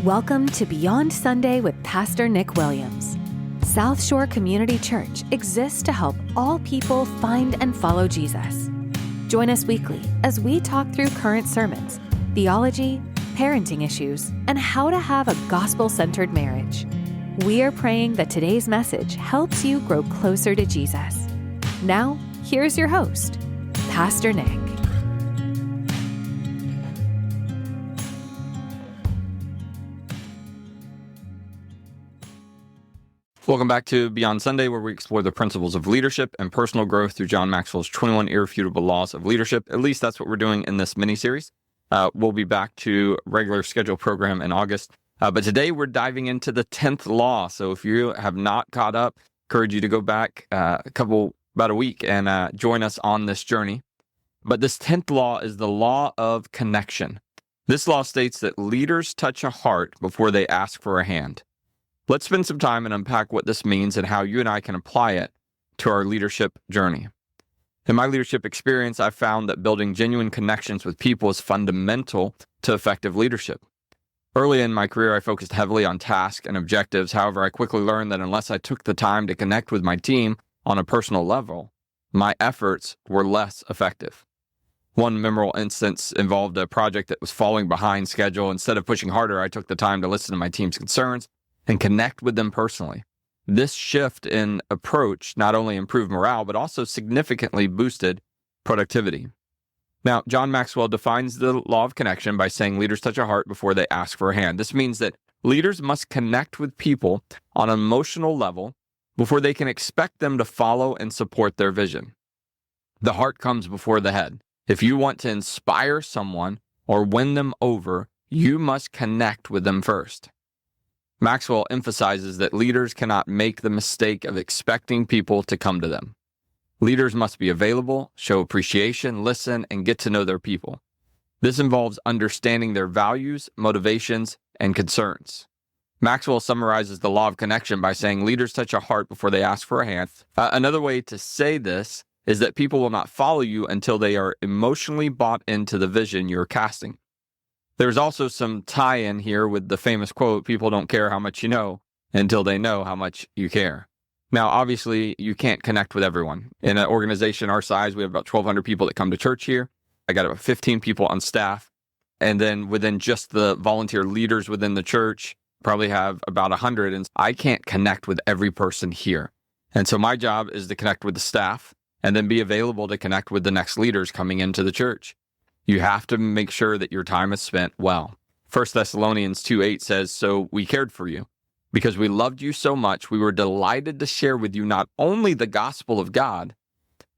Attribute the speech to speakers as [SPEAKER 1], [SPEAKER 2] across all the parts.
[SPEAKER 1] Welcome to Beyond Sunday with Pastor Nick Williams. South Shore Community Church exists to help all people find and follow Jesus. Join us weekly as we talk through current sermons, theology, parenting issues, and how to have a gospel-centered marriage. We are praying that today's message helps you grow closer to Jesus. Now, here's your host, Pastor Nick.
[SPEAKER 2] Welcome back to Beyond Sunday, where we explore the principles of leadership and personal growth through John Maxwell's 21 Irrefutable Laws of Leadership. At least that's what we're doing in this mini-series. We'll be back to regular scheduled program in August. But today we're diving into the 10th law. So if you have not caught up, I encourage you to go back about a week and join us on this journey. But this 10th law is the law of connection. This law states that leaders touch a heart before they ask for a hand. Let's spend some time and unpack what this means and how you and I can apply it to our leadership journey. In my leadership experience, I've found that building genuine connections with people is fundamental to effective leadership. Early in my career, I focused heavily on tasks and objectives. However, I quickly learned that unless I took the time to connect with my team on a personal level, my efforts were less effective. One memorable instance involved a project that was falling behind schedule. Instead of pushing harder, I took the time to listen to my team's concerns and connect with them personally. This shift in approach not only improved morale, but also significantly boosted productivity. Now, John Maxwell defines the law of connection by saying leaders touch a heart before they ask for a hand. This means that leaders must connect with people on an emotional level before they can expect them to follow and support their vision. The heart comes before the head. If you want to inspire someone or win them over, you must connect with them first. Maxwell emphasizes that leaders cannot make the mistake of expecting people to come to them. Leaders must be available, show appreciation, listen, and get to know their people. This involves understanding their values, motivations, and concerns. Maxwell summarizes the law of connection by saying leaders touch a heart before they ask for a hand. Another way to say this is that people will not follow you until they are emotionally bought into the vision you're casting. There's also some tie-in here with the famous quote, people don't care how much you know until they know how much you care. Now, obviously, you can't connect with everyone. In an organization our size, we have about 1,200 people that come to church here. I got about 15 people on staff. And then within just the volunteer leaders within the church, probably have about 100. And I can't connect with every person here. And so my job is to connect with the staff and then be available to connect with the next leaders coming into the church. You have to make sure that your time is spent well. 1 Thessalonians 2:8 says, so we cared for you. Because we loved you so much, we were delighted to share with you not only the gospel of God,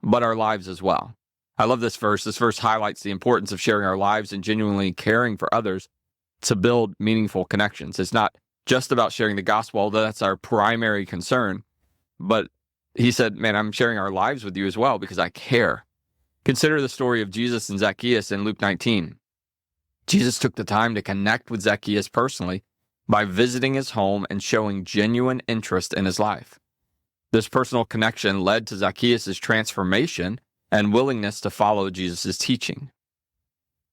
[SPEAKER 2] but our lives as well. I love this verse. This verse highlights the importance of sharing our lives and genuinely caring for others to build meaningful connections. It's not just about sharing the gospel, although that's our primary concern. But he said, man, I'm sharing our lives with you as well because I care. Consider the story of Jesus and Zacchaeus in Luke 19. Jesus took the time to connect with Zacchaeus personally by visiting his home and showing genuine interest in his life. This personal connection led to Zacchaeus' transformation and willingness to follow Jesus' teaching.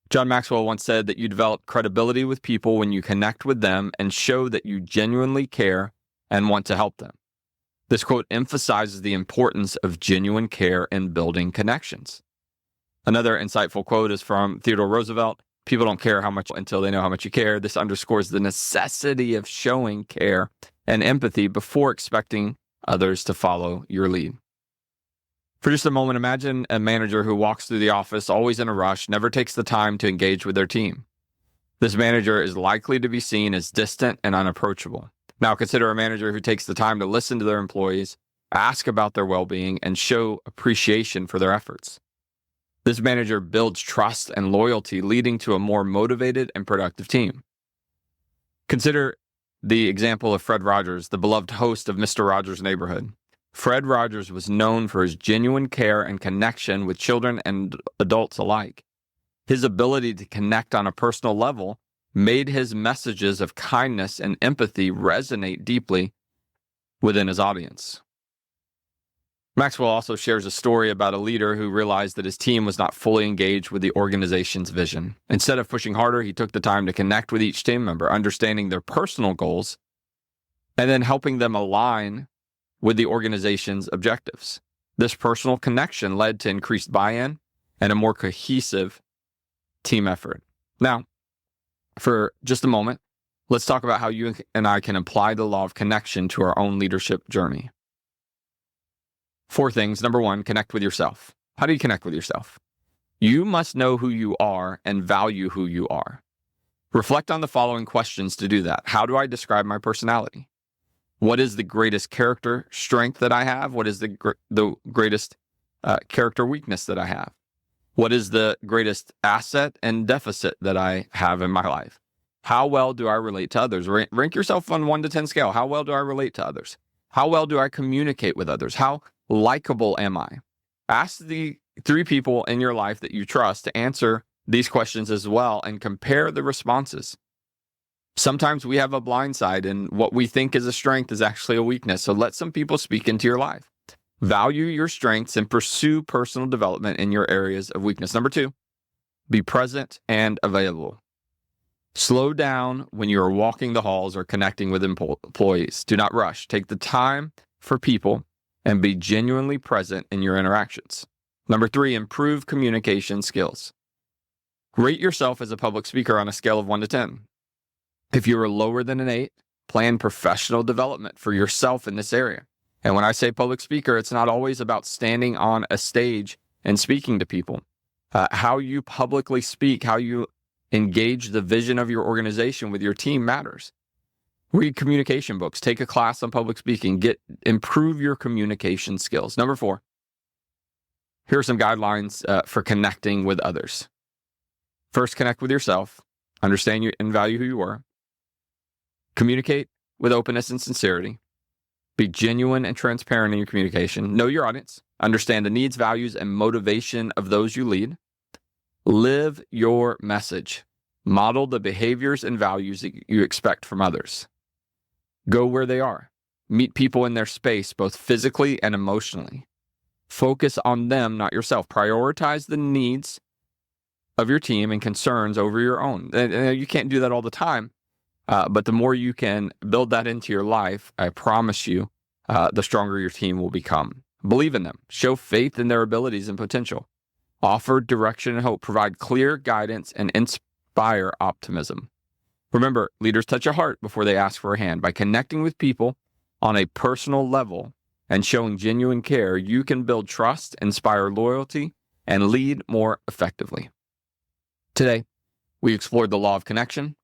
[SPEAKER 2] John Maxwell once said that you develop credibility with people when you connect with them and show that you genuinely care and want to help them. This quote emphasizes the importance of genuine care in building connections. Another insightful quote is from Theodore Roosevelt. People don't care how much until they know how much you care. This underscores the necessity of showing care and empathy before expecting others to follow your lead. For just a moment, imagine a manager who walks through the office, always in a rush, never takes the time to engage with their team. This manager is likely to be seen as distant and unapproachable. Now consider a manager who takes the time to listen to their employees, ask about their well-being, and show appreciation for their efforts. This manager builds trust and loyalty, leading to a more motivated and productive team. Consider the example of Fred Rogers, the beloved host of Mr. Rogers' Neighborhood. Fred Rogers was known for his genuine care and connection with children and adults alike. His ability to connect on a personal level made his messages of kindness and empathy resonate deeply within his audience. Maxwell also shares a story about a leader who realized that his team was not fully engaged with the organization's vision. Instead of pushing harder, he took the time to connect with each team member, understanding their personal goals, and then helping them align with the organization's objectives. This personal connection led to increased buy-in and a more cohesive team effort. Now, for just a moment, let's talk about how you and I can apply the law of connection to our own leadership journey. 4 things. Number 1, connect with yourself. How do you connect with yourself? You must know who you are and value who you are. Reflect on the following questions to do that. How do I describe my personality? What is the greatest character strength that I have? What is the greatest character weakness that I have? What is the greatest asset and deficit that I have in my life? How well do I relate to others? Rank yourself on 1 to 10 scale. How well do I relate to others? How well do I communicate with others? How likable am I? Ask the 3 people in your life that you trust to answer these questions as well and compare the responses. Sometimes we have a blind side, and what we think is a strength is actually a weakness. So let some people speak into your life. Value your strengths and pursue personal development in your areas of weakness. Number 2, be present and available. Slow down when you are walking the halls or connecting with employees. Do not rush. Take the time for people and be genuinely present in your interactions. Number 3, improve communication skills. Rate yourself as a public speaker on a scale of 1 to 10. If you are lower than an 8, plan professional development for yourself in this area. And when I say public speaker, it's not always about standing on a stage and speaking to people. How you publicly speak, how you engage the vision of your organization with your team matters. Read communication books, take a class on public speaking, improve your communication skills. Number 4, here are some guidelines for connecting with others. First, connect with yourself, understand you and value who you are. Communicate with openness and sincerity. Be genuine and transparent in your communication. Know your audience. Understand the needs, values, and motivation of those you lead. Live your message. Model the behaviors and values that you expect from others. Go where they are. Meet people in their space, both physically and emotionally. Focus on them, not yourself. Prioritize the needs of your team and concerns over your own. And you can't do that all the time, but the more you can build that into your life, I promise you, the stronger your team will become. Believe in them. Show faith in their abilities and potential. Offer direction and hope. Provide clear guidance and inspire optimism. Remember, leaders touch a heart before they ask for a hand. By connecting with people on a personal level and showing genuine care, you can build trust, inspire loyalty, and lead more effectively. Today, we explored the law of connection,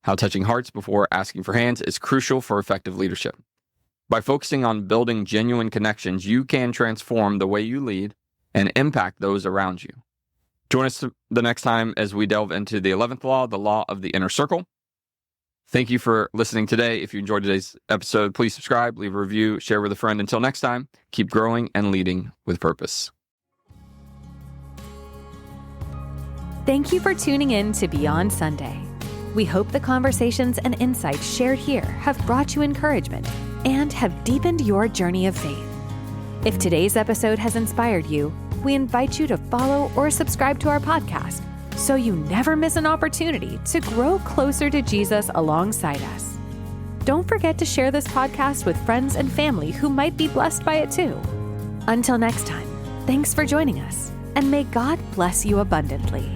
[SPEAKER 2] how touching hearts before asking for hands is crucial for effective leadership. By focusing on building genuine connections, you can transform the way you lead and impact those around you. Join us the next time as we delve into the 11th law, the law of the inner circle. Thank you for listening today. If you enjoyed today's episode, please subscribe, leave a review, share with a friend. Until next time, keep growing and leading with purpose.
[SPEAKER 1] Thank you for tuning in to Beyond Sunday. We hope the conversations and insights shared here have brought you encouragement and have deepened your journey of faith. If today's episode has inspired you, we invite you to follow or subscribe to our podcast so you never miss an opportunity to grow closer to Jesus alongside us. Don't forget to share this podcast with friends and family who might be blessed by it too. Until next time, thanks for joining us, and may God bless you abundantly.